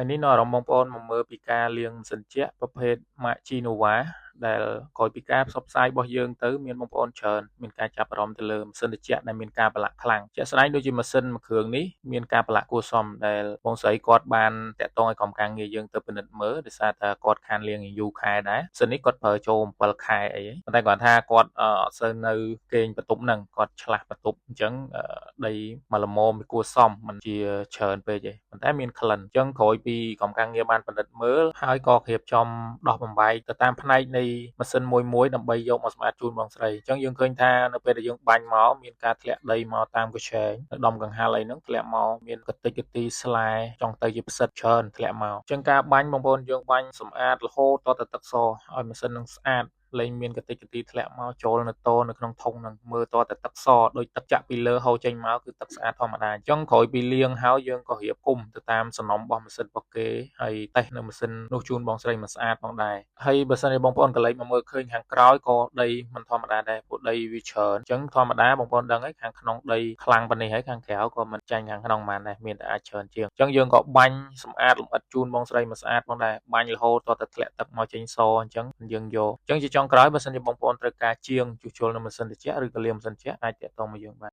ថ្ងៃនេះនាំអារម្មណ៍បងប្អូនមកមើលពីការលាងម៉ាស៊ីនជក់ប្រភេទ Machinova ដែលក្រោយពីការផ្សព្វផ្សាយរបស់យើងទៅមានបងប្អូនច្រើនមានការចាប់អារម្មណ៍ទៅលើម៉ាស៊ីនត្រជាក់ដែលមានការប្រឡាក់ខ្លាំងជាក់ស្ដែងដូចជាម៉ាស៊ីនមួយគ្រឿងនេះមានការប្រឡាក់គួរសមដែលបងស្រីគាត់បានតាក់ទងឲ្យក្រុមការងារយើងទៅពិនិត្យមើលដោយសារតែគាត់ខានលាងយូរខែដែរម៉ាស៊ីននេះគាត់ប្រើចូល7ខែអីប៉ុន្តែគាត់ថាគាត់អត់សូវនៅគេងបន្ទប់ហ្នឹងគាត់ឆ្លាស់បន្ទប់អញ្ចឹងដីមកល្មមគួរសមមិនជាច្រើនពេកទេប៉ុន្តែមានក្លិនអញ្ចឹងក្រោយពីក្រុមការងារបានពិនិត្យមើលហើយក៏រៀបចំដោះបំបែកទៅតាមផ្នែកនៃម៉ាស៊ីនមួយដើម្បីយកមកសម្អាតជូនបងស្រីអញ្ចឹងយើងឃើញថានៅពេលដែលយើងបាញ់មកមានការធ្លាក់ដីមកតាមកញ្ឆេងនៅដំកង្ហារអីហ្នឹងធ្លាក់មកមានកតិចកទីស្លែចង់ទៅជាផ្សិតច្រើនធ្លាក់មកអញ្ចឹងការបាញ់បងប្អូនយើងបាញ់សម្អាតរហូតតទៅទឹកសឲ្យម៉ាស៊ីនហ្នឹងស្អាតលែងមានកតិចកទីធ្លាក់មកចូលនៅក្នុងធុងហ្នឹងមើលតតែទឹកសដូចទឹកចាក់ពីលើហូរចេញមកគឺទឹកស្អាតធម្មតាអញ្ចឹងក្រោយពីលាងហើយយើងក៏រៀបគុំទៅតាមសំណុំរបស់ម៉ាស៊ីនរបស់គេហើយតេស្តនៅម៉ាស៊ីននោះជូនបងស្រីមកស្អាតផងដែរហើយបើសិនជាបងប្អូនកន្លែងមកមើលឃើញខាងក្រោយក៏ដីមិនធម្មតាដែរព្រោះដីវាច្រើនអញ្ចឹងធម្មតាបងប្អូនដឹងហើយខាងក្នុងដីខ្លាំងប៉ុណ្នេះហើយខាងក្រៅក៏មិនចាញ់ខាងក្នុងបានដែរមានតែអាចច្រើនជាងអញ្ចឹងយើងក៏បាញ់សម្អាតលម្អិតជូនបងស្រីមកស្អាតផងដែរបាញ់រហូតតតែធ្លាក់ទឹកមកចេញសអញ្ចឹងយើងយកអញ្ចឹងជាចុងក្រោយបើសិនជាបងប្អូនត្រូវការជាងជួសជុលនៅម៉ាស៊ីនត្រជាក់ឬក៏លាងម៉ាស៊ីនត្រជាក់អាចទាក់ទងមកយើងបាន